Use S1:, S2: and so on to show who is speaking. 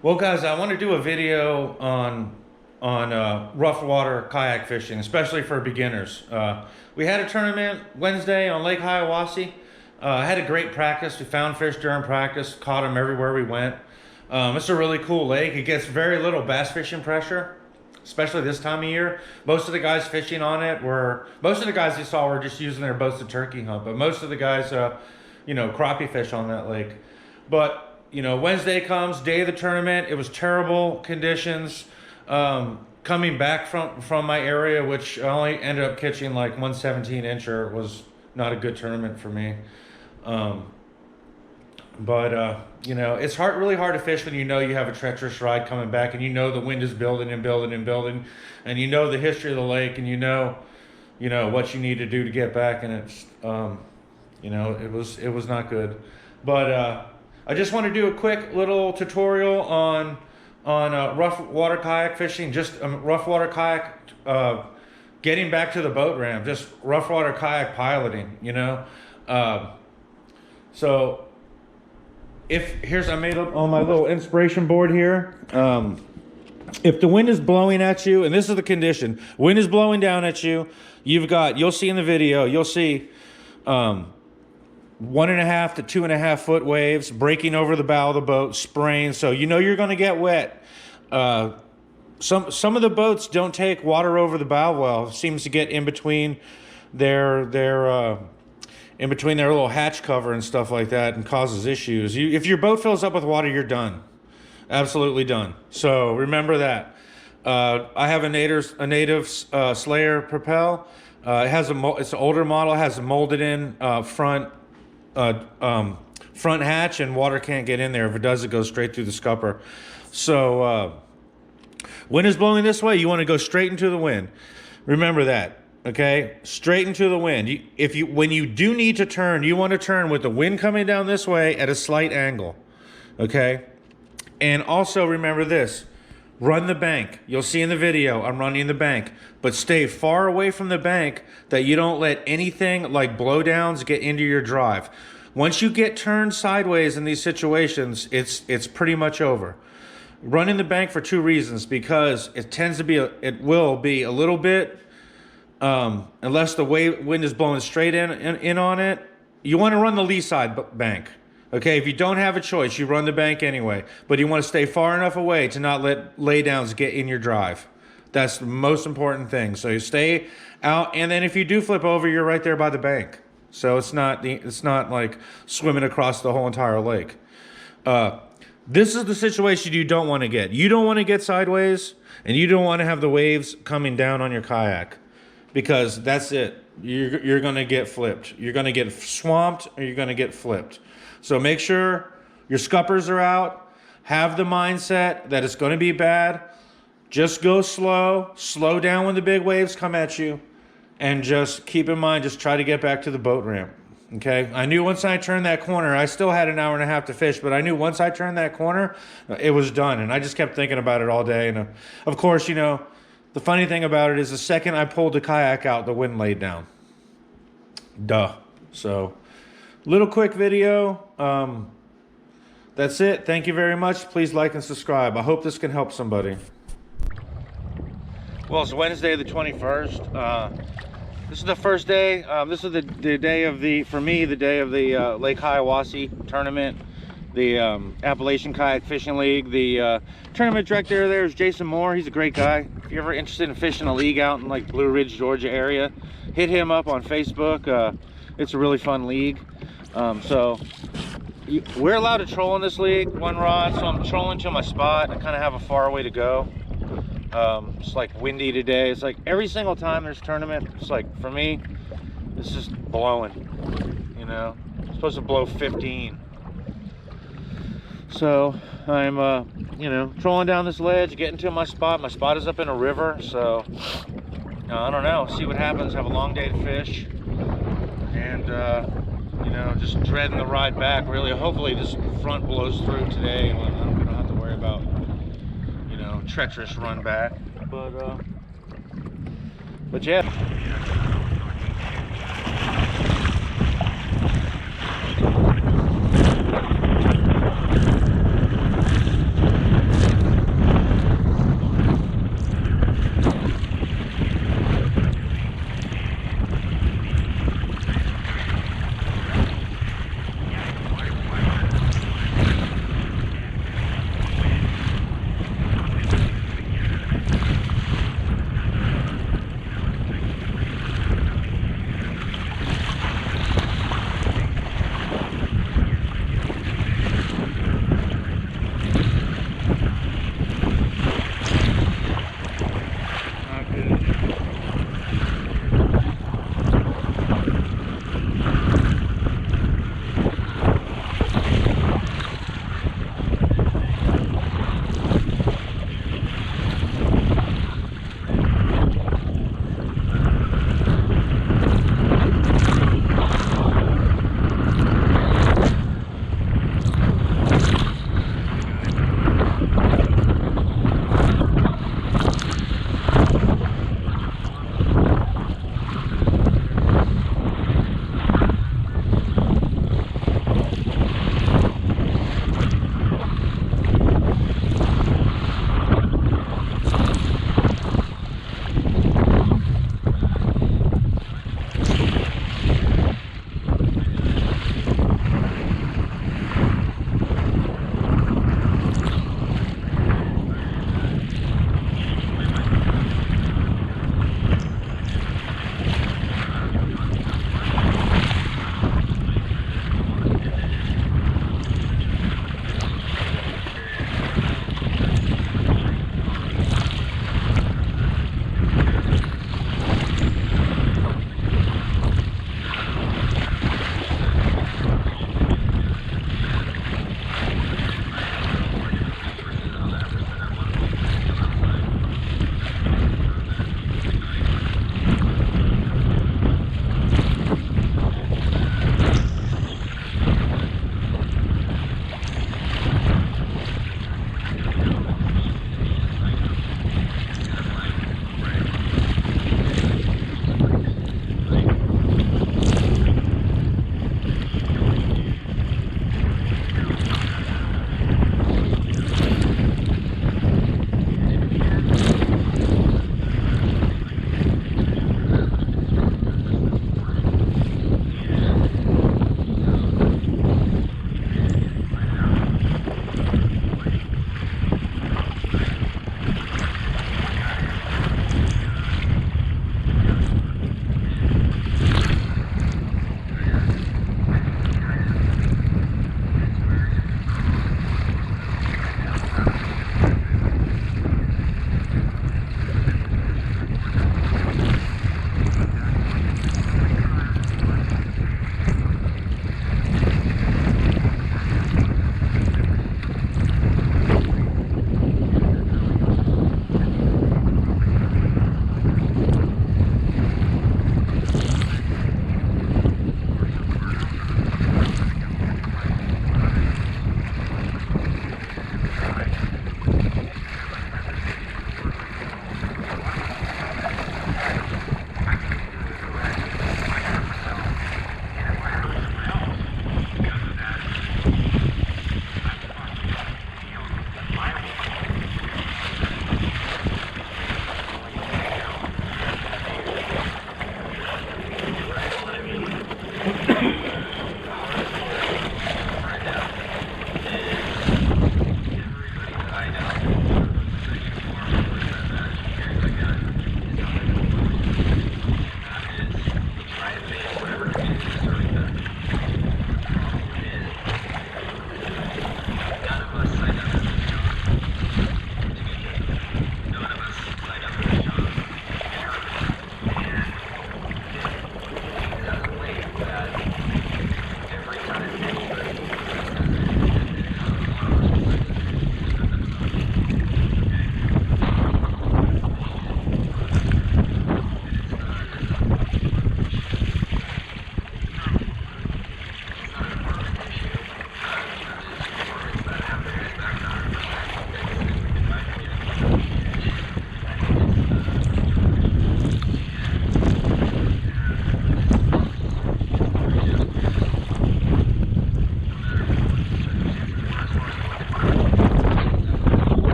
S1: Well, guys, I want to do a video on rough water kayak fishing, especially for beginners. We had a tournament Wednesday on Lake Hiawassee. I had a great practice. We found fish during practice, caught them everywhere we went. It's a really cool lake. It gets very little bass fishing pressure, especially this time of year. Most of the guys fishing on it most of the guys you saw were just using their boats to turkey hunt, but most of the guys, crappie fish on that lake. But Wednesday comes, day of the tournament. It was terrible conditions. Coming back from my area, which I only ended up catching like 117 incher, was not a good tournament for me. But it's really hard to fish when you have a treacherous ride coming back, and the wind is building and building and building, and the history of the lake, and what you need to do to get back, and it was not good. But I just want to do a quick little tutorial on rough water kayak fishing, just rough water kayak, getting back to the boat ramp, just rough water kayak piloting, So I made up on my little inspiration board here. If the wind is blowing at you, and this is the condition, wind is blowing down at you, you'll see in the video, you'll see 1.5 to 2.5 foot waves breaking over the bow of the boat, spraying. So you're going to get wet. Some of the boats don't take water over the bow well. It seems to get in between their little hatch cover and stuff like that, and causes issues. If your boat fills up with water, you're done. Absolutely done. So remember that. I have a native Slayer Propel. It's an older model. It has a molded in front hatch, and water can't get in there. If it does, it goes straight through the scupper. So wind is blowing this way, you want to go straight into the wind. Remember that. Okay, straight into the wind. When you do need to turn, you want to turn with the wind coming down this way at a slight angle. Okay, and also remember this: run the bank. You'll see in the video I'm running the bank, but stay far away from the bank that you don't let anything like blowdowns get into your drive. Once you get turned sideways in these situations, it's pretty much over. Running the bank for two reasons: because it will be a little bit, unless the wind is blowing straight in on it, you want to run the lee side bank. Okay, if you don't have a choice, you run the bank anyway, but you want to stay far enough away to not let laydowns get in your drive. That's the most important thing. So you stay out, and then if you do flip over, you're right there by the bank. So it's not like swimming across the whole entire lake. This is the situation you don't want to get. You don't want to get sideways, and you don't want to have the waves coming down on your kayak, because that's it. You're going to get flipped. You're going to get swamped, or you're going to get flipped. So make sure your scuppers are out. Have the mindset that it's going to be bad. Just go slow down when the big waves come at you, and just keep in mind, just try to get back to the boat ramp. Okay, I knew once I turned that corner, I still had an hour and a half to fish, but I knew once I turned that corner, it was done. And I just kept thinking about it all day. And of course, the funny thing about it is the second I pulled the kayak out, the wind laid down. Duh. So, little quick video. That's it. Thank you very much. Please like and subscribe. I hope this can help somebody. Well, it's Wednesday the 21st. This is the first day. This is the day of the Lake Hiawassee tournament, the Appalachian Kayak Fishing League. The tournament director there is Jason Moore. He's a great guy. If you're ever interested in fishing a league out in like Blue Ridge, Georgia area, hit him up on Facebook. It's a really fun league. We're allowed to troll in this league, one rod, so I'm trolling to my spot. I kind of have a far way to go. It's like windy today. It's like every single time there's a tournament, it's like, for me, it's just blowing, it's supposed to blow 15. So I'm trolling down this ledge, getting to my spot. My spot is up in a river, so I don't know, see what happens. Have a long day to fish, and just dreading the ride back, really. Hopefully this front blows through today, and we don't have to worry about treacherous run back, but yeah.